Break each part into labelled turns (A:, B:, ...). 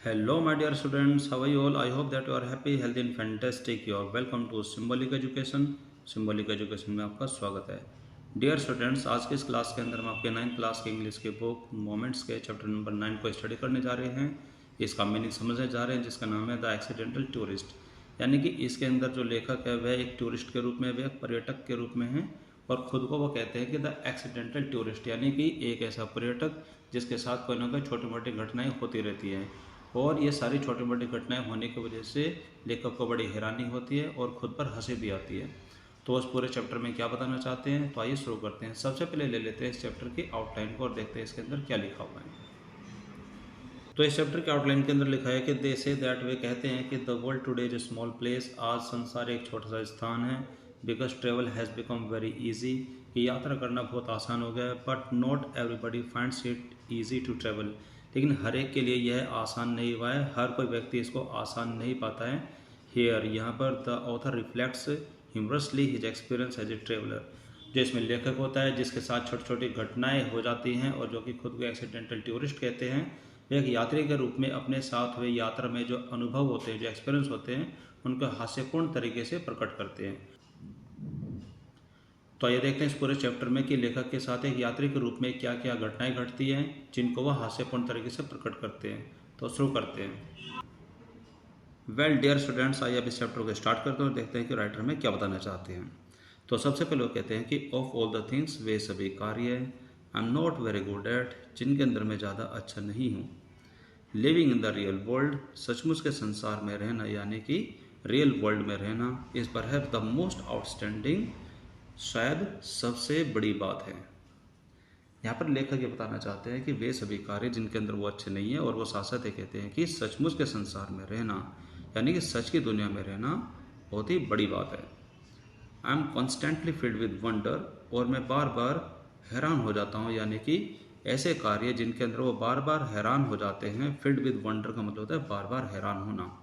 A: Hello, my dear students. How are you all? I hope that you are happy, healthy, and fantastic. You are welcome to Symbolic Education. Symbolic Education में आपका स्वागत है. Dear students, आज के इस class के अंदर हम आपके 9th क्लास के इंग्लिश के बुक मोमेंट्स के चैप्टर नंबर 9 को स्टडी करने जा रहे हैं. इसका मीनिंग समझने जा रहे हैं, जिसका नाम है द एक्सीडेंटल टूरिस्ट. यानी कि इसके अंदर जो लेखक है वह एक टूरिस्ट के रूप में, वह एक पर्यटक के रूप में है और ख़ुद को वो कहते हैं कि द एक्सीडेंटल टूरिस्ट, यानी कि एक ऐसा पर्यटक जिसके साथ कोई ना कोई छोटी मोटी घटनाएं होती रहती हैं. और ये सारी छोटी मोटी घटनाएं होने की वजह से लेखक को बड़ी हैरानी होती है और ख़ुद पर हंसी भी आती है. तो उस पूरे चैप्टर में क्या बताना चाहते हैं, तो आइए शुरू करते हैं. सबसे पहले ले लेते हैं इस चैप्टर की आउटलाइन को और देखते हैं इसके अंदर क्या लिखा हुआ है. तो इस चैप्टर के आउटलाइन के अंदर लिखा है कि दे से दैट, वे कहते हैं कि the world today is small place, आज संसार एक छोटा सा स्थान है. Because travel has become very easy, कि यात्रा करना बहुत आसान हो गया है. But not everybody finds it easy to travel, लेकिन हर एक के लिए यह आसान नहीं हुआ है. हर कोई व्यक्ति इसको आसान नहीं पाता है. हेयर, यहाँ पर the author reflects humorously his experience as a traveller. जो इसमें लेखक होता है जिसके साथ छोटी छोटी घटनाएं हो जाती हैं और जो कि खुद को एक्सीडेंटल टूरिस्ट कहते हैं, वे एक यात्री के रूप में अपने साथ हुए यात्रा में जो अनुभव होते हैं, जो एक्सपीरियंस होते हैं, उनको हास्यपूर्ण तरीके से प्रकट करते हैं. तो ये देखते हैं इस पूरे चैप्टर में कि लेखक के साथ एक यात्री के रूप में क्या क्या घटनाएं घटती हैं जिनको वह हास्यपूर्ण तरीके से प्रकट करते हैं. तो शुरू करते हैं. वेल डियर स्टूडेंट्स, आइए अब इस चैप्टर को स्टार्ट करते हैं और देखते हैं कि राइटर में क्या बताना चाहते हैं. तो सबसे पहले वो कहते हैं कि ऑफ ऑल द थिंग्स, वे सभी कार्य, आई am not very good at, जिनके अंदर मैं ज़्यादा अच्छा नहीं हूँ. Living in the real world, सचमुच के संसार में रहना, यानी कि रियल वर्ल्ड में रहना, is perhaps the most outstanding, शायद सबसे बड़ी बात है. यहाँ पर लेखक ये बताना चाहते हैं कि वे सभी कार्य जिनके अंदर वो अच्छे नहीं है, और वो साथ साथ ये कहते हैं कि सचमुच के संसार में रहना, यानी कि सच की दुनिया में रहना बहुत ही बड़ी बात है. I am constantly filled with wonder, और मैं बार बार हैरान हो जाता हूँ, यानी कि ऐसे कार्य जिनके अंदर वो बार बार हैरान हो जाते हैं. फिल्ड विद वंडर का मतलब होता है बार बार हैरान होना.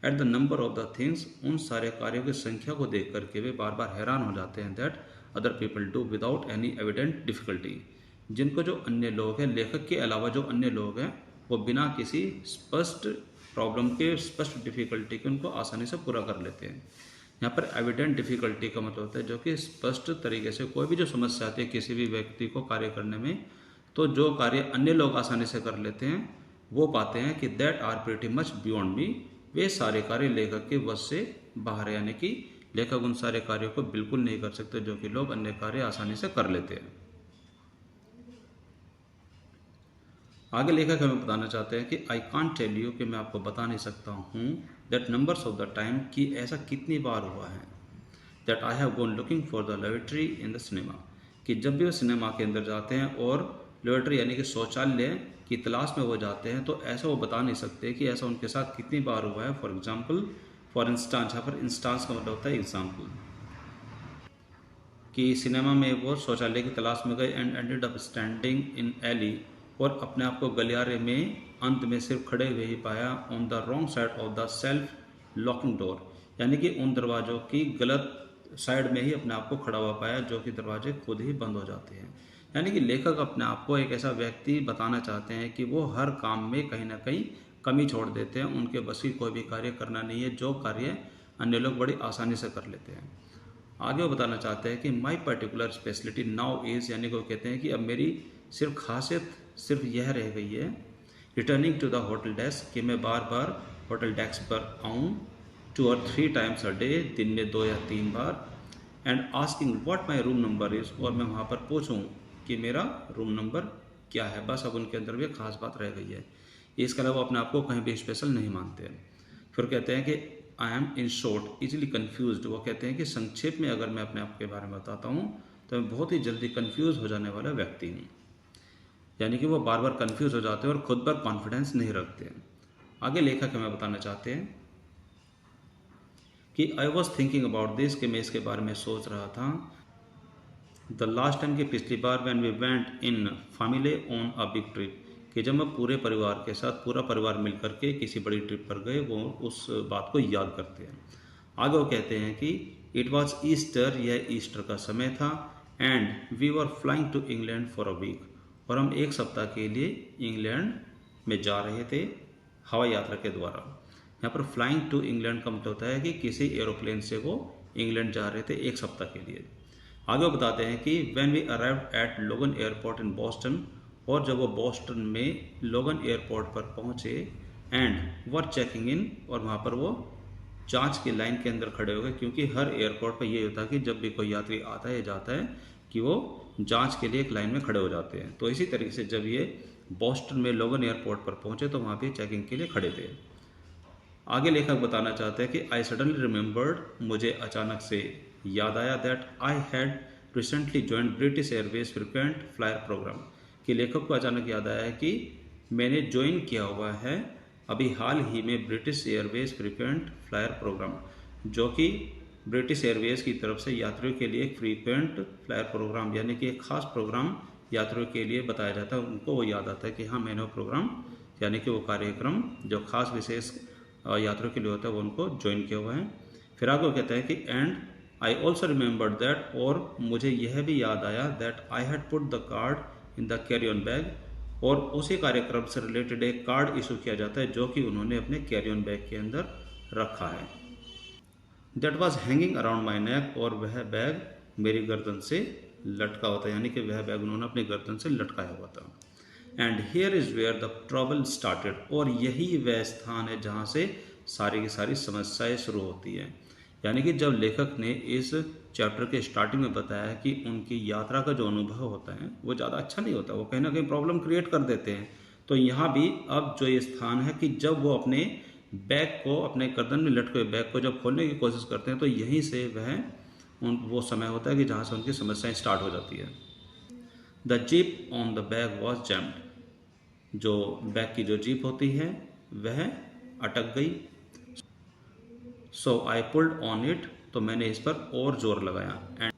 A: At the number of the things, उन सारे कार्यों की संख्या को देख करके वे बार बार हैरान हो जाते हैं. That other people do without any evident difficulty, जिनको जो अन्य लोग हैं, लेखक के अलावा जो अन्य लोग हैं, वो बिना किसी स्पष्ट प्रॉब्लम के, स्पष्ट डिफिकल्टी के उनको आसानी से पूरा कर लेते हैं. यहाँ पर एविडेंट डिफिकल्टी का मतलब होता है जो कि स्पष्ट तरीके से कोई भी जो समस्या आती है किसी भी व्यक्ति को कार्य करने में, तो जो कार्य अन्य लोग आसानी से कर लेते हैं वो पाते हैं कि that are pretty much beyond me, वे सारे कार्य लेखक के वश से बाहर है. यानी कि लेखक उन सारे कार्यों को बिल्कुल नहीं कर सकते जो कि लोग अन्य कार्य आसानी से कर लेते हैं. आगे लेखक हमें बताना चाहते हैं कि आई कांट टेल यू, कि मैं आपको बता नहीं सकता हूँ, that numbers of the time, कि ऐसा कितनी बार हुआ है, that I have gone looking for the laboratory in the cinema, कि जब भी वो सिनेमा के अंदर जाते हैं और लेबोरेटरी यानी कि शौचालय की तलाश में वो जाते हैं, तो ऐसा वो बता नहीं सकते कि ऐसा उनके साथ कितनी बार हुआ है. फॉर एग्जाम्पल, फॉर इंस्टांस, यहाँ पर इंस्टांस का मतलब होता है एग्जाम्पल, कि सिनेमा में वो शौचालय की तलाश में गए and ended up standing in alley, और अपने आप को गलियारे में अंत में सिर्फ खड़े हुए ही पाया on the wrong side of the self locking door, यानी कि उन दरवाज़ों की गलत साइड में ही अपने आप को खड़ा हुआ पाया जो कि दरवाजे खुद ही बंद हो जाते हैं. यानी कि लेखक अपने आप को एक ऐसा व्यक्ति बताना चाहते हैं कि वो हर काम में कहीं ना कहीं कमी छोड़ देते हैं. उनके बस की कोई भी कार्य करना नहीं है जो कार्य अन्य लोग बड़ी आसानी से कर लेते हैं. आगे वो बताना चाहते हैं कि माई पर्टिकुलर स्पेशलिटी नाउ इज़, यानी कि वो कहते हैं कि अब मेरी सिर्फ खासियत सिर्फ यह रह गई है, returning to the hotel desk, कि मैं बार बार होटल डेस्क पर आऊँ 2 or 3 times a day, दिन में 2 या 3 बार, and asking what my room number is, और मैं वहाँ पर पूछूँ कि मेरा रूम नंबर क्या है. बस अब उनके अंदर भी खास बात रह गई है. इसके अलावा वो अपने आप को कहीं भी स्पेशल नहीं मानते हैं. फिर कहते हैं कि I M in short easily confused, वो कहते हैं कि संक्षेप में अगर मैं अपने आप के बारे में बताता हूँ तो मैं बहुत ही जल्दी कन्फ्यूज़ हो जाने वाला व्यक्ति हूँ. यानी कि वो बार बार कन्फ्यूज़ हो जाते हैं और ख़ुद पर कॉन्फिडेंस नहीं रखते हैं. आगे लेखक हमें बताना चाहते हैं कि I was thinking about this, कि मैं इसके बारे में सोच रहा था, द लास्ट टाइम, कि पिछली बार, when we went in family on a big trip, कि जब हम पूरे परिवार के साथ, पूरा परिवार मिल करके किसी बड़ी ट्रिप पर गए, वो उस बात को याद करते हैं. आगे वो कहते हैं कि इट वॉज ईस्टर, यह ईस्टर का समय था, and we were flying to England for a week, और हम एक सप्ताह के लिए इंग्लैंड में जा रहे थे. हवाई यात्रा के द्वारा। यहाँ पर फ्लाइंग टू इंग्लैंड का मतलब होता है कि किसी एरोप्लेन से वो इंग्लैंड जा रहे थे एक सप्ताह के लिए। आगे वो बताते हैं कि व्हेन वी अराइव्ड एट लोगन एयरपोर्ट इन बॉस्टन, और जब वो बॉस्टन में लोगन एयरपोर्ट पर पहुंचे एंड वर चेकिंग इन, और वहाँ पर वो जांच की लाइन के अंदर खड़े हो गए, क्योंकि हर एयरपोर्ट पर ये होता है कि जब भी कोई यात्री आता है जाता है कि वो जांच के लिए एक लाइन में खड़े हो जाते हैं। तो इसी तरीके से जब ये बॉस्टन में लोगन एयरपोर्ट पर पहुंचे तो वहाँ भी चेकिंग के लिए खड़े थे। आगे लेखक बताना चाहते हैं कि आई सडनली रिमेंबर्ड, मुझे अचानक से याद आया, that I had recently join British Airways frequent flyer programme, कि लेखक को अचानक याद आया कि मैंने ज्वाइन किया हुआ है अभी हाल ही में British Airways frequent flyer programme, जो कि ब्रिटिश एयरवेज की तरफ से यात्रियों के लिए एक फ्रीक्वेंट फ्लायर प्रोग्राम, यानी कि एक खास प्रोग्राम यात्रियों के लिए बताया जाता है। उनको वो याद आता है कि हाँ, मैंने वो प्रोग्राम यानी कि वो कार्यक्रम जो खास विशेष यात्रियों के लिए होता है वो उनको ज्वाइन किया हुआ है। फिर आगे वो कहता है कि and I also remembered that, और मुझे यह भी याद आया, that I had put the card in the carry on bag, और उसी कार्यक्रम से रिलेटेड एक कार्ड इशू किया जाता है जो कि उन्होंने अपने कैरी ऑन बैग के अंदर रखा है। That was hanging around my neck, और वह बैग मेरी गर्दन से लटका हुआ था, यानी कि वह बैग उन्होंने अपनी गर्दन से लटकाया हुआ था। And here is where the trouble started, और यही वह स्थान है जहाँ से सारी की सारी समस्याएं शुरू होती हैं। यानी कि जब लेखक ने इस चैप्टर के स्टार्टिंग में बताया कि उनकी यात्रा का जो अनुभव होता है वो ज़्यादा अच्छा नहीं होता, वो कहीं ना कहीं प्रॉब्लम क्रिएट कर देते हैं। तो यहाँ भी अब जो ये स्थान है कि जब वो अपने बैग को, अपने गर्दन में लटके हुए बैग को जब खोलने की कोशिश करते हैं तो यहीं से वो समय होता है कि जहाँ से उनकी समस्याएं स्टार्ट हो जाती है। The jeep on the bag was jammed, जो बैग की जो जीप होती है वह अटक गई। सो आई पुल्ड ऑन इट, तो मैंने इस पर और जोर लगाया,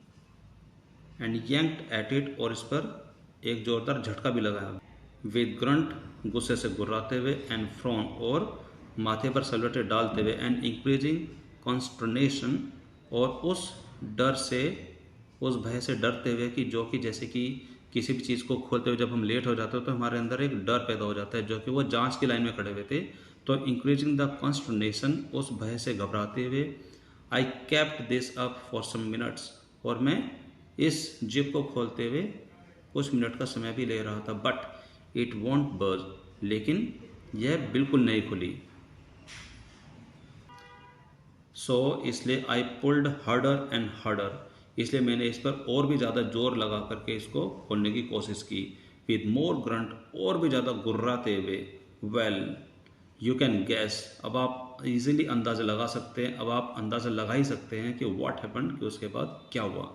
A: एंड यैंक्ड एट इट, और इस पर एक जोरदार झटका भी लगाया। विद ग्रंट, गुस्से से गुर्राते हुए, एंड फ्रॉन, और माथे पर सलवटें डालते हुए, एंड इंक्रीजिंग कॉन्स्टर्नेशन, और उस डर से, उस भय से डरते हुए कि जो कि जैसे कि किसी भी चीज़ को खोलते हुए जब हम लेट हो जाते हो तो हमारे अंदर एक डर पैदा हो जाता है, जो कि वो जांच की लाइन में खड़े हुए थे। तो इंक्रीजिंग द कॉन्स्टर्नेशन, उस भय से घबराते हुए, I kept this up for some minutes, और मैं इस जिप को खोलते हुए कुछ मिनट का समय भी ले रहा था। बट इट वॉन्ट बज, लेकिन यह बिल्कुल नहीं खुली। सो इसलिए I pulled harder and harder, इसलिए मैंने इस पर और भी ज़्यादा जोर लगा करके इसको खोलने की कोशिश की। विद मोर ग्रंट, और भी ज़्यादा गुर्राते हुए। वेल यू कैन गैस, अब आप इजीली अंदाज़ा लगा सकते हैं, अब आप अंदाज़ा लगा ही सकते हैं कि व्हाट हैपेंड, कि उसके बाद क्या हुआ।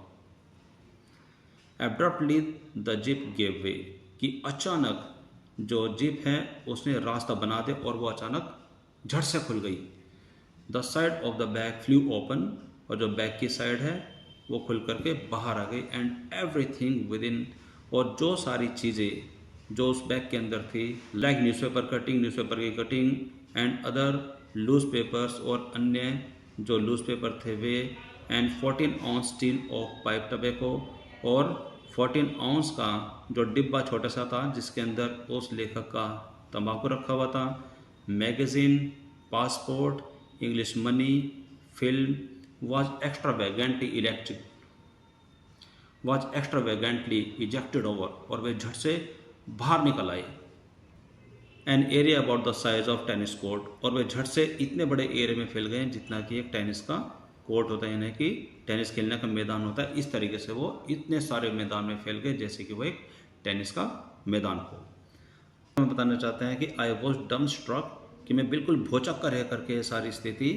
A: एब्रप्टली द जिप गेव वे, कि अचानक जो जिप है उसने रास्ता बना दे और वो अचानक झट से खुल गई। The side of the bag flu open, और जो बैग की साइड है वो खुल करके बाहर आ गई। एंड एवरीथिंग विद इन, और जो सारी चीज़ें जो उस बैग के अंदर थी, लाइक न्यूज़पेपर कटिंग, न्यूज़पेपर की cutting, and other loose papers, और अन्य जो लूज पेपर थे वे, and 14 ounce tin of pipe tobacco, और 14 आउंस का जो डिब्बा छोटा सा था जिसके अंदर उस लेखक का तंबाकू रखा हुआ था, magazine, passport, English money, film, was extravagantly ejected over, और वे झट से बाहर निकल आए। An area about the size of tennis court, और वे झट से इतने बड़े एरिया में फैल गए जितना कि एक टेनिस का कोर्ट होता है, यानी कि टेनिस खेलने का मैदान होता है। इस तरीके से वो इतने सारे मैदान में फैल गए जैसे कि वो एक टेनिस का मैदान हो। मैं बताना चाहते हैं कि आई वॉज डम स्ट्रक, कि मैं बिल्कुल भौचक्का रह करके सारी स्थिति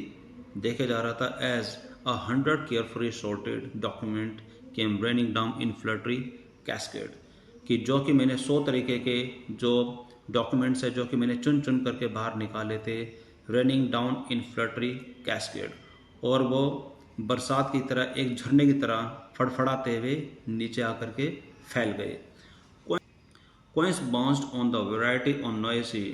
A: देखे जा रहा था। As 100 carefully sorted document came raining down in fluttery cascade, कि जो कि मैंने 100 तरीके के जो डॉक्यूमेंट्स है जो कि मैंने चुन चुन करके बाहर निकाले थे, running down in fluttery cascade, और वो बरसात की तरह, एक झरने की तरह फड़फड़ाते हुए नीचे आकर के फैल गए। Coins bounced on the variety on noisy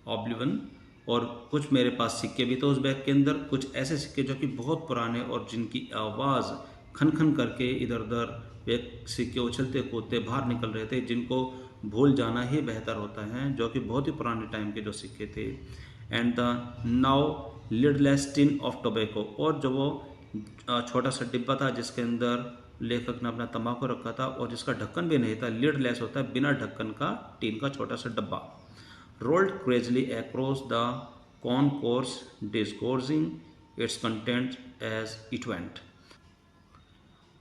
A: oblivion, और कुछ मेरे पास सिक्के भी थे उस बैग के अंदर, कुछ ऐसे सिक्के जो कि बहुत पुराने और जिनकी आवाज़ खन खन करके इधर उधर वे सिक्के उछलते कूदते बाहर निकल रहे थे, जिनको भूल जाना ही बेहतर होता है, जो कि बहुत ही पुराने टाइम के जो सिक्के थे। And the now lidless tin of tobacco, और जो वो छोटा सा डिब्बा था जिसके अंदर लेखक ने अपना तंबाकू रखा था और जिसका ढक्कन भी नहीं था, लिडलेस होता है बिना ढक्कन का टीन का छोटा सा डब्बा, rolled crazily across the concourse disgorging its content as it went.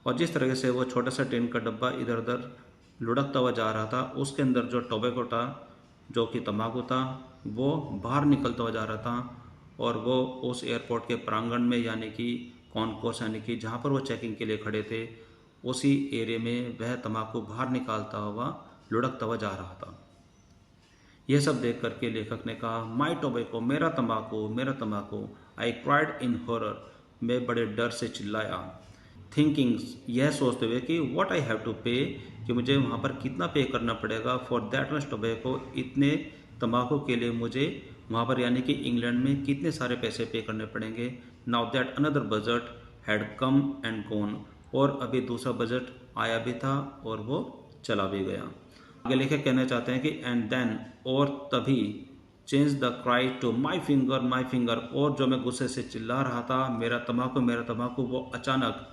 A: और जिस तरह से वो छोटा सा टीन का डब्बा इधर उधर लुढ़कता हुआ जा रहा था, उसके अंदर जो टोबैको था, जो कि तंबाकू था, वो बाहर निकलता हुआ जा रहा था। और वो उस एयरपोर्ट के प्रांगण में, यानी कि कॉनकोर्स, यानी कि जहाँ पर वो चेकिंग के लिए खड़े थे, उसी एरिया में वह तंबाकू बाहर निकालता हुआ लुढ़कता हुआ जा रहा था। यह सब देख करके लेखक ने कहा, माई टोबैको, मेरा तंबाकू, मेरा तंबाकू। आई क्राइड इन हॉरर, मैं बड़े डर से चिल्लाया। थिंकिंग, यह सोचते हुए कि व्हाट आई हैव टू पे, कि मुझे वहाँ पर कितना पे करना पड़ेगा, फॉर दैट मच टोबैको, इतने तंबाकू के लिए मुझे वहाँ पर, यानी कि इंग्लैंड में कितने सारे पैसे पे करने पड़ेंगे। Now that another budget had come and gone, और अभी दूसरा बजट आया भी था और वो चला भी गया। आगे लेखक कहना चाहते हैं कि एंड देन, और तभी, change the cry to my finger, my finger, और जो मैं गुस्से से चिल्ला रहा था, मेरा तंबाकू, वो अचानक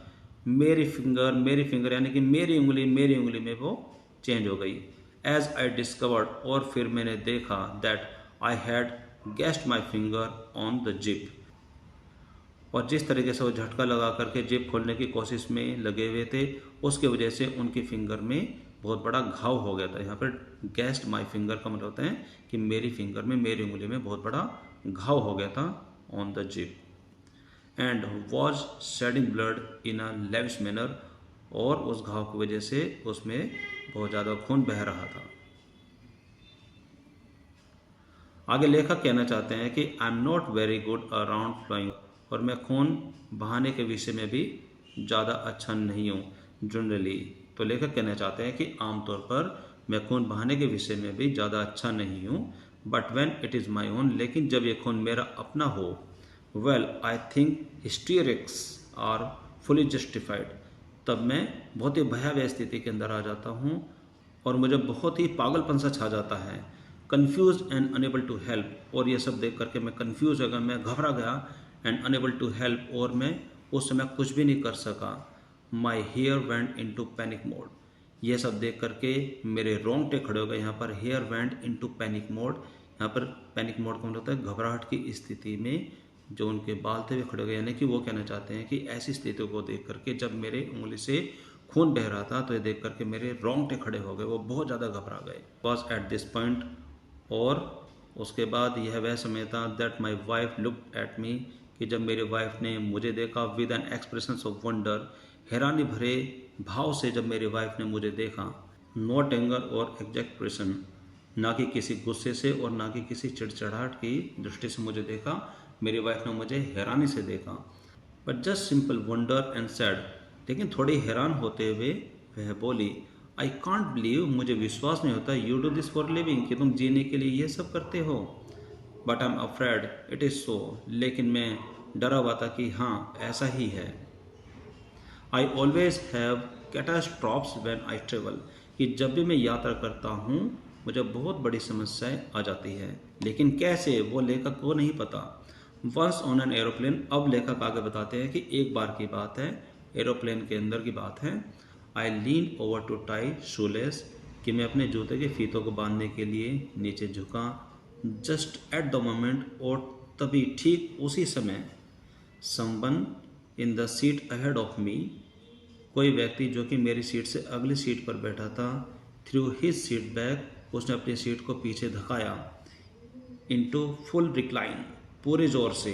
A: मेरी फिंगर, यानी कि मेरी उंगली में वो चेंज हो गई। एज आई डिस्कवर्ड, और फिर मैंने देखा, that I had guessed my finger on the zip, और जिस तरीके से वो झटका लगा करके जिप खोलने की कोशिश में लगे हुए थे, उसके वजह से उनकी फिंगर में बहुत बड़ा घाव हो गया था। यहाँ पर गेस्ड माई फिंगर का मतलब होता है कि मेरी फिंगर में, मेरी उंगली में बहुत बड़ा घाव हो गया था, on the zip, and was shedding blood in a lavish manner, और उस घाव की वजह से उसमें बहुत ज़्यादा खून बह रहा था। आगे लेखक कहना चाहते हैं कि I am not very good around flowing, और मैं खून बहाने के विषय में भी ज़्यादा अच्छा नहीं हूँ जनरली। तो लेखक कहना चाहते हैं कि आमतौर पर मैं खून बहाने के विषय में भी ज़्यादा अच्छा नहीं हूँ, but when it is my own, लेकिन जब ये खून मेरा अपना हो, well I think hysterics are fully justified, तब मैं बहुत ही भयावह स्थिति के अंदर आ जाता हूँ और मुझे बहुत ही पागलपन सा छा जाता है। Confuse and unable to help, और ये सब देख करके मैं कन्फ्यूज हो गया, मैं घबरा गया, एंड अनेबल टू हेल्प, और मैं उस समय कुछ भी नहीं कर सका। My hair went into panic mode, यह सब देख करके मेरे रोंगटे खड़े हो गए। यहाँ पर hair went into panic mode, यहाँ पर पैनिक मोड का मतलब होता है घबराहट की स्थिति में जो उनके बाल थे वे खड़े हो गए, यानी कि वो कहना चाहते हैं कि ऐसी स्थिति को देख करके, जब मेरे उंगली से खून बह रहा था, तो ये देख करके मेरे रोंगटे खड़े हो गए, वो बहुत ज़्यादा घबरा गए। वॉज एट दिस पॉइंट, और उसके बाद यह वह समय था, that my wife looked at me, कि जब मेरी वाइफ ने मुझे देखा, with an expression of wonder, हैरानी भरे भाव से जब मेरी वाइफ ने मुझे देखा, नॉट एंगर और एग्जैक्ट्रेशन, ना कि किसी गुस्से से और ना कि किसी चिड़चिड़ाहट की दृष्टि से मुझे देखा, मेरी वाइफ ने मुझे हैरानी से देखा, but just simple wonder and sad, लेकिन थोड़ी हैरान होते हुए वह बोली, आई कांट बिलीव, मुझे विश्वास नहीं होता, you do this for living, कि तुम जीने के लिए ये सब करते हो, but I am afraid it is so, लेकिन मैं डरा हुआ था कि हाँ ऐसा ही है। I always have catastrophes when I travel, कि जब भी मैं यात्रा करता हूँ मुझे बहुत बड़ी समस्याएं आ जाती है, लेकिन कैसे, वो लेखक को नहीं पता। वंस ऑन एन एरोप्लेन, अब लेखक आगे बताते हैं कि एक बार की बात है, एरोप्लेन के अंदर की बात है। आई लीन ओवर टू टाई शूलेस, कि मैं अपने जूते के फीतों को बांधने के लिए नीचे झुका, जस्ट एट द मोमेंट, और तभी ठीक उसी समय, someone in the seat ahead of me, कोई व्यक्ति जो कि मेरी सीट से अगली सीट पर बैठा था, थ्रू हिज सीट बैक, उसने अपनी सीट को पीछे धकाया, इनटू फुल रिक्लाइन, पूरे जोर से,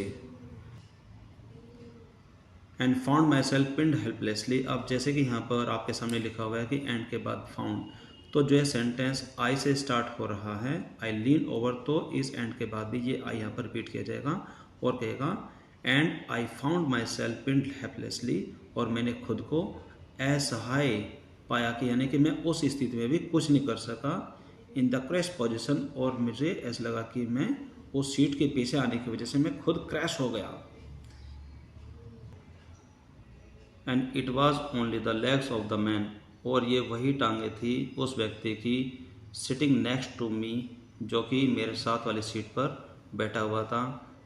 A: and found my self pinned helplessly. अब जैसे कि यहाँ पर आपके सामने लिखा हुआ है कि एंड के बाद फाउंड, तो जो है सेंटेंस आई से स्टार्ट हो रहा है, आई लीन ओवर, तो इस एंड के बाद भी ये आई यहाँ पर रिपीट किया जाएगा और कहेगा and I found my self pinned helplessly, और मैंने खुद को असहाय पाया, कि यानी कि मैं उस स्थिति में भी कुछ नहीं कर सका, इन द क्रैश पोजिशन, और मुझे ऐसा लगा कि मैं उस सीट के पीछे आने की वजह से मैं खुद क्रैश हो गया। And it was only the legs of the man, और ये वही टांगे थी उस व्यक्ति की, सिटिंग नेक्स्ट टू मी, जो कि मेरे साथ वाली सीट पर बैठा हुआ था।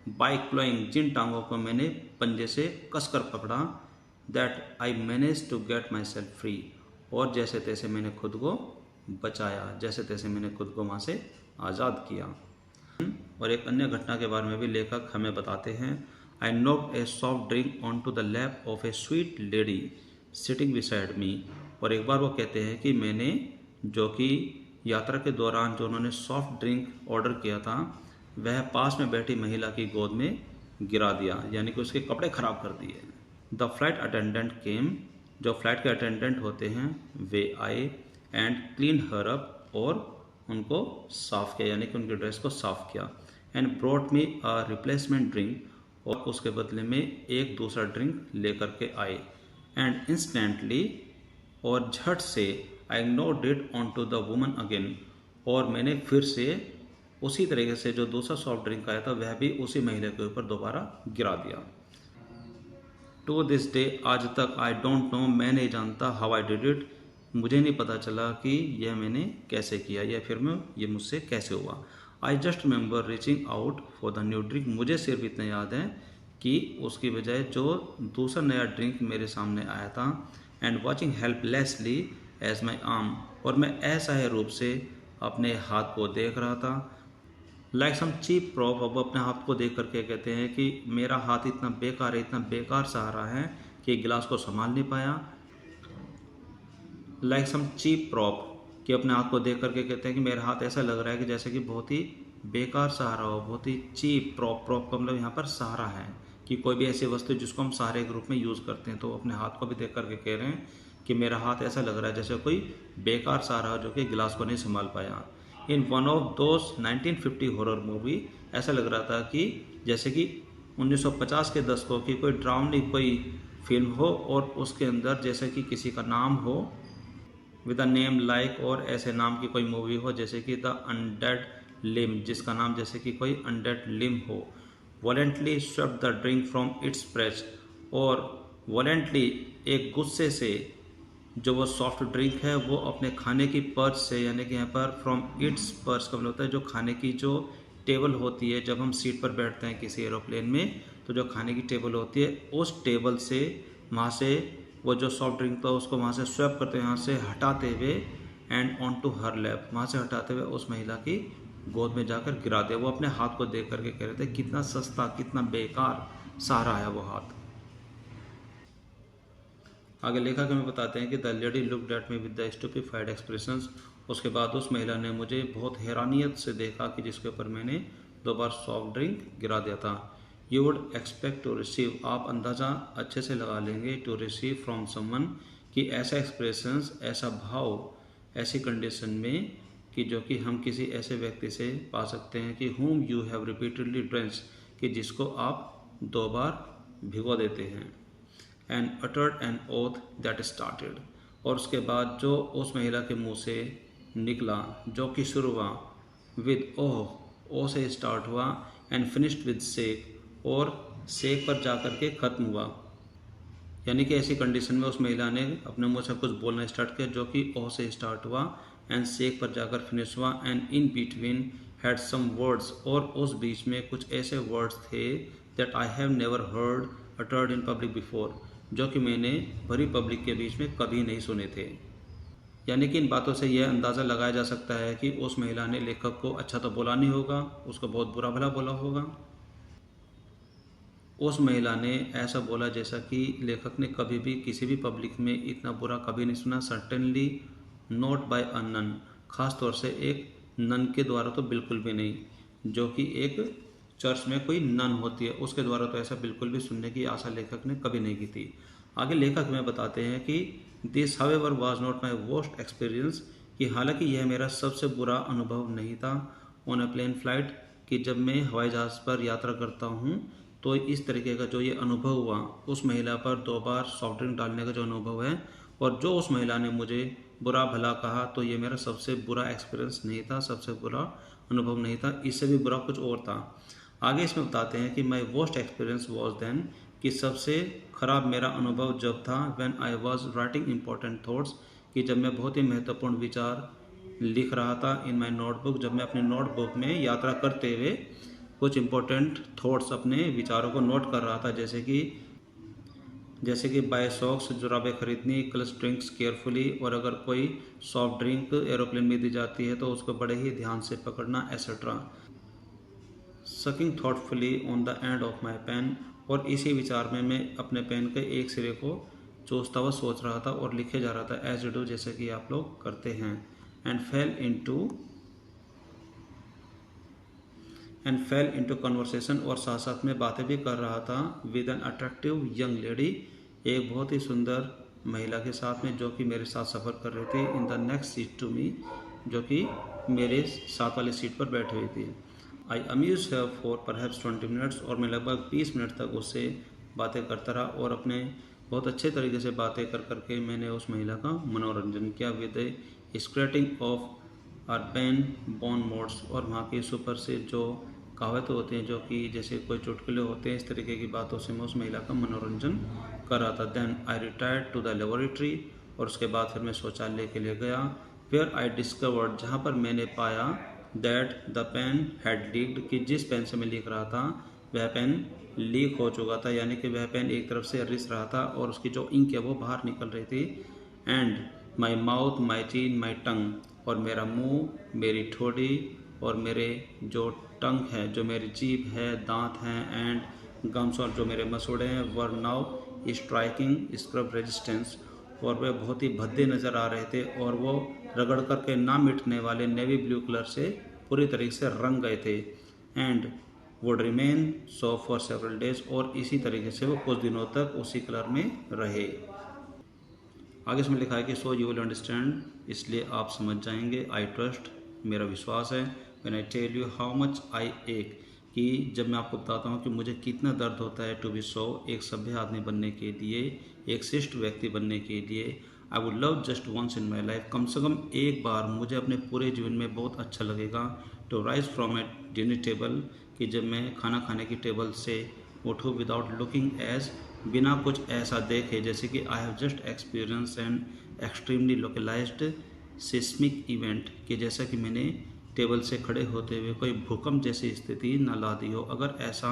A: बाय क्लोइंग, जिन टांगों को मैंने पंजे से कसकर पकड़ा, that I manage to get myself free, और जैसे तैसे मैंने खुद को बचाया, जैसे तैसे मैंने खुद को वहाँ से आज़ाद किया। और एक अन्य घटना के बारे में भी लेखक हमें बताते हैं। I knocked a soft drink on to the lap of a sweet lady sitting beside me. और एक बार वो कहते हैं कि मैंने जो कि यात्रा के दौरान जो उन्होंने सॉफ्ट ड्रिंक ऑर्डर किया था वह पास में बैठी महिला की गोद में गिरा दिया, यानी कि उसके कपड़े खराब कर दिए। द फ्लाइट अटेंडेंट केम, जो फ्लाइट के अटेंडेंट होते हैं वे आए एंड क्लीन हर अप, और उनको साफ़ किया, यानी कि उनकी ड्रेस को साफ़ किया। And brought me a replacement drink, और उसके बदले में एक दूसरा ड्रिंक लेकर के आए। एंड इंस्टेंटली, और झट से, I knocked it on to the woman again, और मैंने फिर से उसी तरीके से जो दूसरा सॉफ्ट ड्रिंक आया था वह भी उसी महिला के ऊपर दोबारा गिरा दिया। टू दिस डे, आज तक आई डोंट नो, मैं नहीं जानता, हाउ आई डिड इट, मुझे नहीं पता चला कि यह मैंने कैसे किया या फिर मैं ये मुझसे कैसे हुआ। I just remember reaching out for the new drink, मुझे सिर्फ इतना याद है कि उसकी बजाय जो दूसरा नया ड्रिंक मेरे सामने आया था, and watching helplessly as my arm, और मैं असहाय रूप से अपने हाथ को देख रहा था। लाइक सम चीप प्रॉप, अब अपने हाथ को देख करके कहते हैं कि मेरा हाथ इतना बेकार है, इतना बेकार सहारा है कि गिलास को संभाल नहीं पाया। लाइक सम चीप प्रॉप, कि अपने हाथ को देख करके कहते हैं कि मेरा हाथ ऐसा लग रहा है कि जैसे कि बहुत ही बेकार सहारा हो, बहुत ही चीप। प्रॉप का मतलब यहाँ पर सहारा है कि कोई भी ऐसी वस्तु जिसको हम सहारे के रूप में यूज़ करते हैं, तो अपने हाथ को भी देख करके कह रहे हैं कि मेरा हाथ ऐसा लग रहा है जैसे कोई बेकार सहारा हो जो कि गिलास को नहीं संभाल पाया। In one of those 1950 horror movie, ऐसा लग रहा था कि जैसे कि 1950 के दशकों की कोई ड्रामनी कोई फिल्म हो और उसके अंदर जैसे कि किसी का नाम हो विद अ नेम लाइक, और ऐसे नाम की कोई मूवी हो जैसे कि द अनडेड लिम, जिसका नाम जैसे कि कोई अनडेड लिम हो। Voluntarily swept the drink from its press, और वॉलेंटली एक गुस्से से जो वो सॉफ्ट ड्रिंक है वो अपने खाने की पर्च से, यानी कि यहाँ पर फ्रॉम इट्स पर्च का मतलब होता है जो खाने की जो टेबल होती है, जब हम सीट पर बैठते हैं किसी एरोप्लेन में तो जो खाने की टेबल होती है उस टेबल से वहाँ से वो जो सॉफ्ट ड्रिंक था उसको वहाँ से स्वैप करते हुए, यहाँ से हटाते हुए, and onto her lap, वहाँ से हटाते हुए उस महिला की गोद में जाकर गिरा दिया। वो अपने हाथ को देख करके कह रहे थे कितना सस्ता, कितना बेकार सहारा है वो हाथ। आगे लेखक हमें बताते हैं कि the lady looked at me with the stupefied expressions, उसके बाद उस महिला ने मुझे बहुत हैरानियत से देखा कि जिसके ऊपर मैंने 2 बार सॉफ्ट ड्रिंक गिरा दिया था। You would expect to receive, आप अंदाज़ा अच्छे से लगा लेंगे, टू रिसीव फ्रॉम समवन, कि ऐसा एक्सप्रेशंस, ऐसा भाव ऐसी कंडीशन में कि जो कि हम किसी ऐसे व्यक्ति से पा सकते हैं कि whom you have repeatedly drenched, कि जिसको आप 2 बार भिगो देते हैं। and uttered an oath that started, और उसके बाद जो उस महिला के मुंह से निकला जो कि शुरू हुआ विद ओ से स्टार्ट हुआ, एंड फिनिश्ड विद सेक, और सेक पर जाकर के ख़त्म हुआ। यानी कि ऐसी कंडीशन में उस महिला ने अपने मुंह से कुछ बोलना स्टार्ट किया जो कि ओ से स्टार्ट हुआ एंड सेक पर जाकर फिनिश हुआ, and in between had some words, और उस बीच में कुछ ऐसे वर्ड्स थे that I have never heard uttered in public before, जो कि मैंने भरी पब्लिक के बीच में कभी नहीं सुने थे। यानी कि इन बातों से यह अंदाज़ा लगाया जा सकता है कि उस महिला ने लेखक को अच्छा तो बोला नहीं होगा, उसको बहुत बुरा भला बोला होगा। उस महिला ने ऐसा बोला जैसा कि लेखक ने कभी भी किसी भी पब्लिक में इतना बुरा कभी नहीं सुना। Certainly not by a nun, खास तौर से एक नन के द्वारा तो बिल्कुल भी नहीं, जो कि एक चर्च में कोई नन होती है उसके द्वारा तो ऐसा बिल्कुल भी सुनने की आशा लेखक ने कभी नहीं की थी। आगे लेखक हमें बताते हैं कि this however was not my worst experience, कि हालांकि यह मेरा सबसे बुरा अनुभव नहीं था ऑन अ प्लेन फ्लाइट, कि जब मैं हवाई जहाज़ पर यात्रा करता हूँ तो इस तरीके का जो ये अनुभव हुआ उस महिला पर 2 बार सॉफ्ट ड्रिंक डालने का जो अनुभव है, और जो उस महिला ने मुझे बुरा भला कहा, तो ये मेरा सबसे बुरा एक्सपीरियंस नहीं था, सबसे बुरा अनुभव नहीं था, इससे भी बुरा कुछ और था। आगे इसमें बताते हैं कि my worst experience was then, कि सबसे ख़राब मेरा अनुभव जब था when I was writing important thoughts, कि जब मैं बहुत ही महत्वपूर्ण विचार लिख रहा था इन माई नोटबुक, जब मैं अपनी नोटबुक में यात्रा करते हुए कुछ इम्पोर्टेंट थॉट्स, अपने विचारों को नोट कर रहा था, जैसे कि बाय सॉक्स, जुराबें खरीदनी, कल्स ड्रिंक्स केयरफुली, और अगर कोई सॉफ्ट ड्रिंक एरोप्लेन में दी जाती है तो उसको बड़े ही ध्यान से पकड़ना, etcetera. Sucking thoughtfully on the end of my pen, और इसी विचार में मैं अपने पेन के एक सिरे को चूसता हुआ सोच रहा था और लिखे जा रहा था, एज यू डू, जैसे कि आप लोग करते हैं। एंड फेल इनटू कन्वर्सेशन, और साथ साथ में बातें भी कर रहा था with an attractive young lady, एक बहुत ही सुंदर महिला के साथ में, जो कि मेरे साथ सफ़र कर रही थी, in the next seat to me, जो कि मेरे साथ वाली सीट पर बैठी हुई थी। I amuse her for perhaps 20 minutes, और मैं लगभग 20 मिनट तक उससे बातें करता रहा, और अपने बहुत अच्छे तरीके से बातें कर करके मैंने उस महिला का मनोरंजन किया with a scattering of urbane bon mots, और वहाँ की सुपर से जो कहावतें होती हैं, जो कि जैसे कोई चुटकुले होते हैं, इस तरीके की बातों से मैं उस महिला का मनोरंजन कर रहा था। Then I retired to the laboratory, और उसके बाद फिर मैं शौचालय के लिए गया, वेयर आई डिस्कवर्ड, जहाँ पर मैंने पाया that the pen had leaked, कि जिस पेन से मैं लिख रहा था वह पेन लीक हो चुका था, यानी कि वह पेन एक तरफ से रिस रहा था और उसकी जो इंक है वो बाहर निकल रही थी। एंड माई माउथ, माई चीन, माई टंग, और मेरा मुंह, मेरी ठोड़ी, और मेरे जो टंग है, जो मेरी जीभ है, दांत हैं, एंड गम्स, और जो मेरे मसूड़े हैं, were now striking scrub resistance, और वे बहुत ही भद्दे नज़र आ रहे थे, और वो रगड़ करके ना मिटने वाले नेवी ब्लू कलर से पूरी तरीके से रंग गए थे। And would remain so for several days, और इसी तरीके से वो कुछ दिनों तक उसी कलर में रहे। आगे इसमें लिखा है कि सो यू विल अंडरस्टैंड, इसलिए आप समझ जाएंगे, आई ट्रस्ट, मेरा विश्वास है, when I tell you how much I ache, कि जब मैं आपको बताता हूँ कि मुझे कितना दर्द होता है टू बी सो, एक सभ्य आदमी बनने के लिए, एक शिष्ट व्यक्ति बनने के लिए। I would love just once in my life, कम से कम एक बार मुझे अपने पूरे जीवन में बहुत अच्छा लगेगा, to rise from a dinner table, कि जब मैं खाना खाने की टेबल से उठूँ, विदाउट लुकिंग एज, बिना कुछ ऐसा देखे, जैसे कि I have just experience an extremely localised seismic event, कि जैसा कि मैंने टेबल से खड़े होते हुए कोई भूकंप जैसी स्थिति न ला दी हो। अगर ऐसा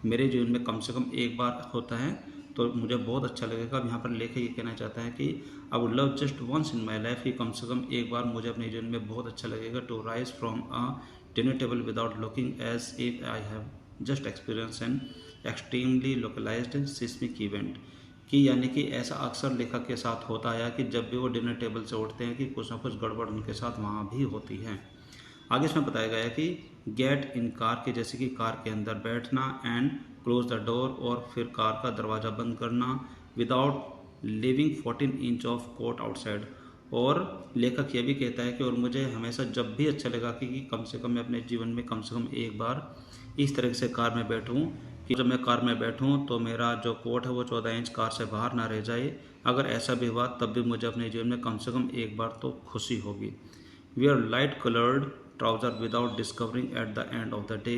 A: मेरे जीवन में कम से कम एक बार होता है तो मुझे बहुत अच्छा लगेगा। अब यहाँ पर लेखक ये कहना चाहता है कि I would love just once in my life, कि कम से कम एक बार मुझे अपने जीवन में बहुत अच्छा लगेगा, to rise from a dinner table without looking as if I have just experience an extremely localised seismic event, कि यानी कि ऐसा अक्सर लेखक के साथ होता है कि जब भी वो डिनर टेबल से उठते हैं कि कुछ ना कुछ गड़बड़ उनके साथ वहाँ भी होती है। आगे इसमें बताया गया है कि गेट इन कार, के जैसे कि कार के अंदर बैठना, एंड क्लोज द डोर, और फिर कार का दरवाज़ा बंद करना, without living 14 inch of coat outside. और लेखक ये भी कहता है कि और मुझे हमेशा जब भी अच्छा लगा कि कम से कम मैं अपने जीवन में कम से कम एक बार इस तरह से कार में बैठूं, कि जब मैं कार में बैठूं तो मेरा जो कोट है वो 14 इंच कार से बाहर ना रह जाए। अगर ऐसा भी हुआ तब भी मुझे अपने जीवन में कम से कम एक बार तो खुशी होगी। Wear light coloured trouser without discovering at the end of the day,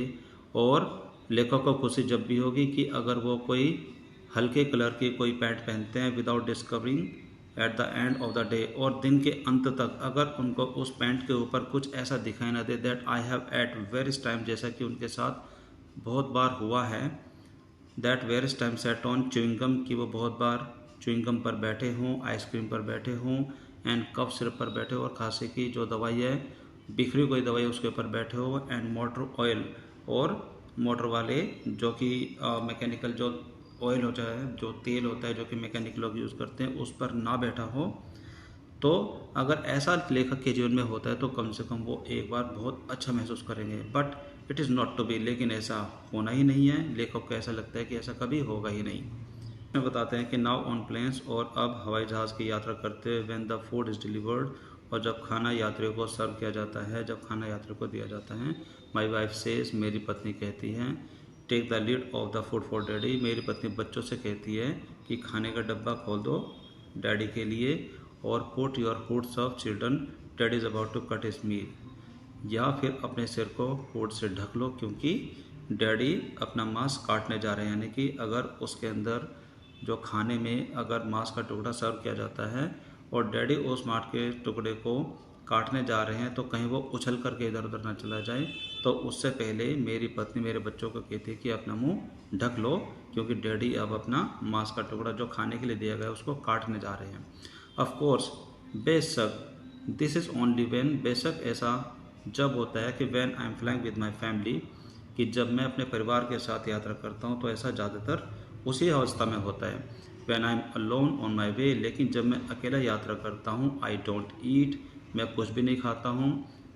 A: और लेखक को खुशी जब भी होगी कि अगर वो कोई हल्के कलर की कोई पैंट पहनते हैं without discovering at the end of the day, और दिन के अंत तक अगर उनको उस पैंट के ऊपर कुछ ऐसा दिखाई ना दे, that I have at various time, जैसा कि उनके साथ बहुत बार हुआ है, that various time sat on chewing gum, कि वो बहुत बार च्युइंगम पर बैठे हों, आइसक्रीम पर बैठे हों, एंड कफ सिरप पर बैठे हो, और खांसी की जो दवाई है, बिखरी कोई दवाई उसके ऊपर बैठे हो, एंड मोटर ऑयल, और मोटर वाले जो कि मैकेनिकल जो ऑयल होता है, जो तेल होता है जो कि मैकेनिक लोग यूज़ करते हैं, उस पर ना बैठा हो। तो अगर ऐसा लेखक के जीवन में होता है तो कम से कम वो एक बार बहुत अच्छा महसूस करेंगे, but it is not to be, लेकिन ऐसा होना ही नहीं है। लेखक को ऐसा लगता है कि ऐसा कभी होगा ही नहीं। में बताते हैं कि नाउ ऑन प्लेन्स, और अब हवाई जहाज़ की यात्रा करते हुए, when the food is delivered, और जब खाना यात्रियों को सर्व किया जाता है, जब खाना यात्रियों को दिया जाता है, माई वाइफ सेज, मेरी पत्नी कहती है, take the lead off the food for daddy, मेरी पत्नी बच्चों से कहती है कि खाने का डब्बा खोल दो डैडी के लिए, और put your food serve children, daddy is about to cut his meal, या फिर अपने सिर को फूड से ढक लो क्योंकि डैडी अपना मांस काटने जा रहे हैं। यानी कि अगर उसके अंदर जो खाने में अगर मांस का टुकड़ा सर्व किया जाता है और डैडी उस मांस के टुकड़े को काटने जा रहे हैं तो कहीं वो उछल करके इधर उधर ना चला जाए, तो उससे पहले मेरी पत्नी मेरे बच्चों को कहती है कि अपना मुंह ढक लो, क्योंकि डैडी अब अपना मांस का टुकड़ा जो खाने के लिए दिया गया है उसको काटने जा रहे हैं। ऑफ कोर्स, बेशक दिस इज़ ओनली व्हेन, बेशक ऐसा जब होता है कि when I M flying with my family, कि जब मैं अपने परिवार के साथ यात्रा करता हूँ तो ऐसा ज़्यादातर उसी अवस्था में होता है। When I am alone on my way, लेकिन जब मैं अकेला यात्रा करता हूँ, आई डोंट ईट, मैं कुछ भी नहीं खाता हूँ,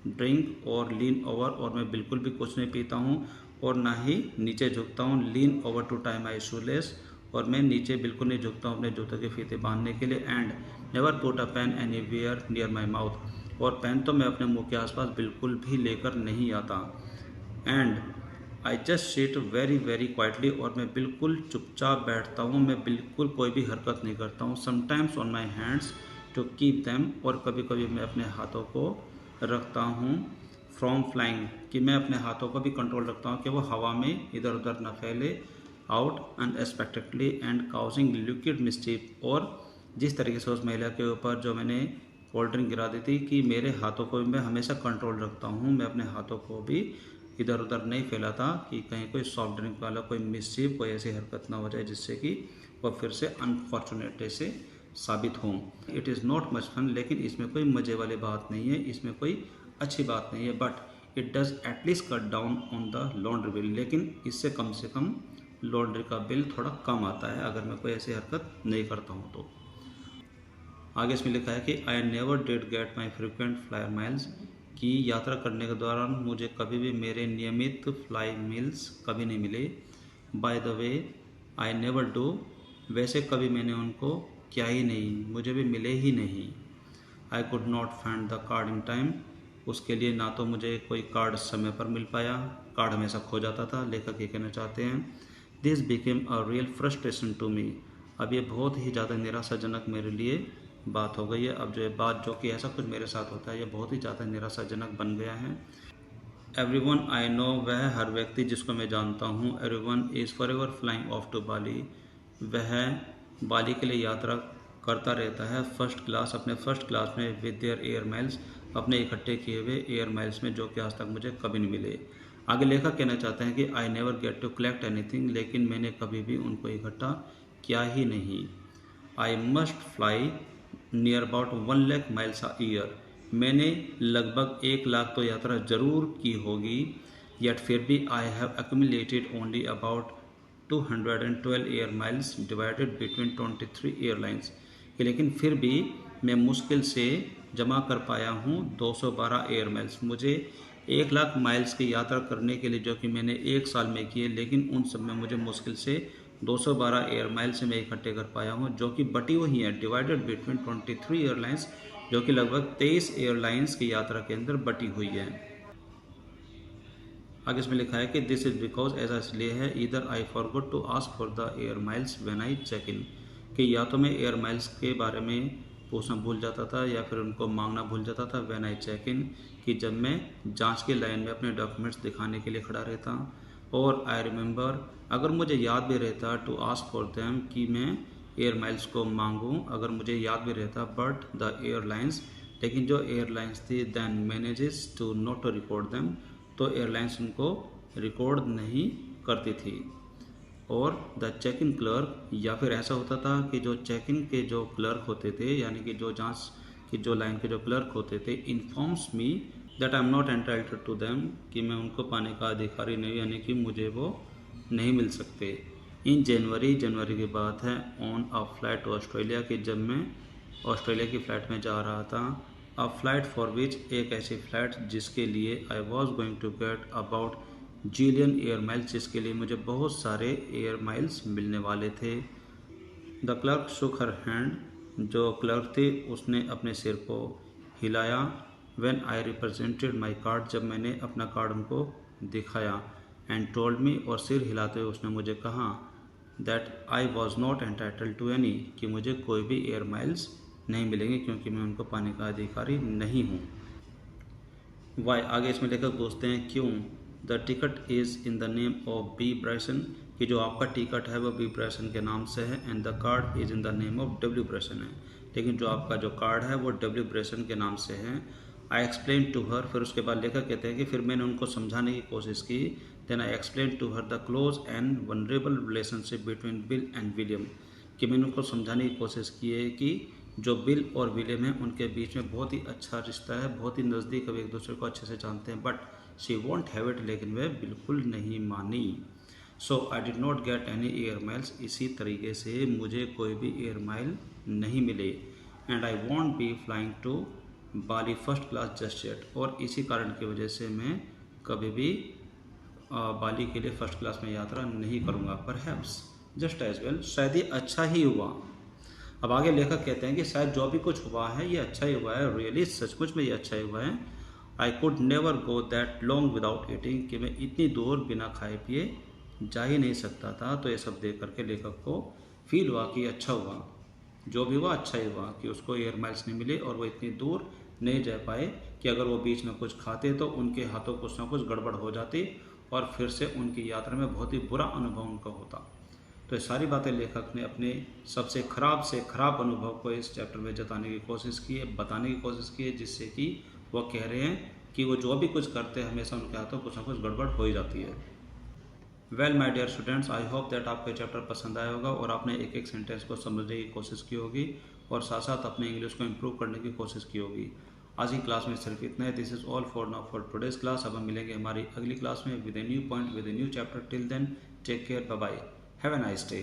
A: ड्रिंक और लीन ओवर, और मैं बिल्कुल भी कुछ नहीं पीता हूँ, और ना ही नीचे झुकता हूँ, lean over to tie my shoelace, और मैं नीचे बिल्कुल नहीं झुकता हूँ अपने जूतों के फीते बांधने के लिए, and never put a pen anywhere near my mouth, और पेन तो मैं अपने मुंह के आसपास बिल्कुल भी लेकर नहीं आता, and I just sit very very quietly, और मैं बिल्कुल चुपचाप बैठता हूँ, मैं बिल्कुल कोई भी हरकत नहीं करता हूँ। Sometimes on my hands to keep them, और कभी कभी मैं अपने हाथों को रखता हूँ फ्रॉम फ्लाइंग, कि मैं अपने हाथों को भी कंट्रोल रखता हूँ कि वो हवा में इधर उधर न फैले, out unexpectedly and causing liquid mischief, और जिस तरीके से उस महिला के ऊपर जो मैंने कोल्ड ड्रिंक गिरा दी थी, कि मेरे हाथों को भी मैं हमेशा कंट्रोल रखता हूँ, मैं अपने हाथों को भी इधर उधर नहीं फैलाता कि कहीं कोई सॉफ्ट ड्रिंक वाला कोई मिस्चीफ, कोई ऐसी हरकत ना हो जाए जिससे कि वह फिर से अनफॉर्चुनेटली से साबित हों। It is not much fun, लेकिन इसमें कोई मज़े वाली बात नहीं है, इसमें कोई अच्छी बात नहीं है, but it does at least cut down on the laundry bill, लेकिन इससे कम लॉन्ड्री का बिल थोड़ा कम आता है अगर मैं कोई ऐसी हरकत नहीं करता हूँ तो। आगे इसमें लिखा है कि I never did get my frequent flyer miles, कि यात्रा करने के दौरान मुझे कभी भी मेरे नियमित फ्लाई मील्स कभी नहीं मिले। By the way I never do, वैसे कभी मैंने उनको किया ही नहीं, मुझे भी मिले ही नहीं। I could not find the card in time, उसके लिए ना तो मुझे कोई कार्ड समय पर मिल पाया, कार्ड हमेशा खो जाता था। लेखक ये कहना चाहते हैं, this became a real frustration to me, अब ये बहुत ही ज़्यादा निराशाजनक मेरे लिए बात हो गई है। अब जो बात जो कि ऐसा कुछ मेरे साथ होता है ये बहुत ही ज़्यादा निराशाजनक बन गया है। एवरीवन आई नो, वह हर व्यक्ति जिसको मैं जानता हूँ, everyone is forever flying off to Bali, वह बाली के लिए यात्रा करता रहता है फर्स्ट क्लास, अपने फर्स्ट क्लास में, विद देयर एयर माइल्स, अपने इकट्ठे किए हुए एयर माइल्स में, जो कि आज तक मुझे कभी नहीं मिले। आगे लेखक कहना चाहते हैं कि I never get to collect anything, लेकिन मैंने कभी भी उनको इकट्ठा किया ही नहीं। I must fly near about 1 lakh miles a year, मैंने लगभग 1 लाख तो यात्रा जरूर की होगी, येट फिर भी I have accumulated only about 212 air miles divided between 23 airlines, लेकिन फिर भी मैं मुश्किल से जमा कर पाया हूँ 212 एयर माइल्स। मुझे 1 लाख माइल्स की यात्रा करने के लिए जो कि मैंने 1 साल में किए, लेकिन उन सब में मुझे मुश्किल से 212 एयर माइल से मैं इकट्ठे कर पाया हूँ, जो कि बटी हुई है डिवाइडेड बिटवीन 23 एयरलाइंस, जो कि लगभग 23 एयरलाइंस की यात्रा के अंदर बटी हुई है। आगे इसमें लिखा है कि दिस इज बिकॉज, ऐसा इसलिए है, either I forgot to ask for the air miles when I check in, कि या तो मैं एयर माइल्स के बारे में पूछना भूल जाता था या फिर उनको मांगना भूल जाता था व्हेन आई चेक इन, कि जब मैं जांच की लाइन में अपने डॉक्यूमेंट्स दिखाने के लिए खड़ा रहता। और आई रिमेंबर, अगर मुझे याद भी रहता, टू आस्क फॉर देम, कि मैं एयर माइल्स को मांगूं, अगर मुझे याद भी रहता, बट द एयरलाइंस, लेकिन जो एयरलाइंस थी, then manages to not to record them, तो एयरलाइंस उनको रिकॉर्ड नहीं करती थी। और द चेक इन क्लर्क, या फिर ऐसा होता था कि जो चेक इन के जो क्लर्क होते थे, यानी कि जो जांच की जो लाइन के जो क्लर्क होते थे, informs me that I am not entitled to them, कि मैं उनको पाने का अधिकारी नहीं, यानी कि मुझे वो नहीं मिल सकते। इन जनवरी की बात है, on a flight to Australia, कि जब मैं ऑस्ट्रेलिया की फ़्लाइट में जा रहा था, अ फ्लाइट फॉर विच, एक ऐसी फ़्लाइट जिसके लिए I was going to get about zillion air miles, जिसके लिए मुझे बहुत सारे एयर माइल्स मिलने वाले थे। The clerk shook her hand, जो क्लर्क थी उसने अपने सिर को हिलाया। When I represented my card, जब मैंने अपना कार्ड उनको दिखाया। एंड टोल्ड मी, और सिर हिलाते हुए उसने मुझे कहा, that I was not entitled to any, कि मुझे कोई भी एयर माइल्स नहीं मिलेंगे क्योंकि मैं उनको पाने का अधिकारी नहीं हूँ। वाई, आगे इसमें लेकर पूछते हैं क्यों। The ticket is in the name of B Bryson, कि जो आपका टिकट है वो बी ब्रायसन के नाम से है, and the card is in the name of W Bryson है, लेकिन जो आपका जो कार्ड है वो डब्ल्यू ब्रायसन के नाम से है। आई एक्सप्लेन टू हर, फिर उसके बाद लेखक कहते हैं कि फिर मैंने उनको समझाने की कोशिश की। Then I explain to her the close and vulnerable relationship between Bill and William, कि मैंने उनको समझाने की कोशिश की है कि जो बिल और विलियम हैं उनके बीच में बहुत ही अच्छा रिश्ता है, बहुत ही नज़दीक, अब एक दूसरे को अच्छे से जानते हैं। But she won't have it, लेकिन वह बिल्कुल नहीं मानी। So I did not get any air miles, इसी तरीके से मुझे कोई भी एयर माइल नहीं मिले। And I won't be flying to Bali first class just yet, और इसी कारण की वजह से मैं कभी भी बाली के लिए फर्स्ट क्लास में यात्रा नहीं करूँगा। परहैप्स जस्ट एज वेल, शायद ये अच्छा ही हुआ। अब आगे लेखक कहते हैं कि शायद जो भी कुछ हुआ है ये अच्छा ही हुआ है, रियली सचमुच में ये अच्छा ही हुआ है। I could never go that long without eating, कि मैं इतनी दूर बिना खाए पिए जा ही नहीं सकता था। तो ये सब देख करके लेखक को फील हुआ कि अच्छा हुआ, जो भी हुआ अच्छा ही हुआ कि उसको एयर माइल्स नहीं मिले और वो इतनी दूर नहीं जा पाए, कि अगर वो बीच में कुछ खाते तो उनके हाथों कुछ ना कुछ गड़बड़ हो जाती और फिर से उनकी यात्रा में बहुत ही बुरा अनुभव उनका होता। तो ये सारी बातें लेखक ने अपने सबसे ख़राब से ख़राब अनुभव को इस चैप्टर में जताने की कोशिश की है, बताने की कोशिश की है, जिससे कि वो कह रहे हैं कि वो जो भी कुछ करते हैं हमेशा उनके हाथों कुछ ना कुछ गड़बड़ हो ही जाती है। Well my dear students, I hope that आपको चैप्टर पसंद आया होगा और आपने एक एक सेंटेंस को समझने की कोशिश की होगी और साथ साथ अपने इंग्लिश को इम्प्रूव करने की कोशिश की होगी। आज की क्लास में सिर्फ इतना है। This is all for now for today's class. अब हम मिलेंगे हमारी अगली क्लास में with a new point, with a new chapter. Till then take care, bye bye, have a nice day.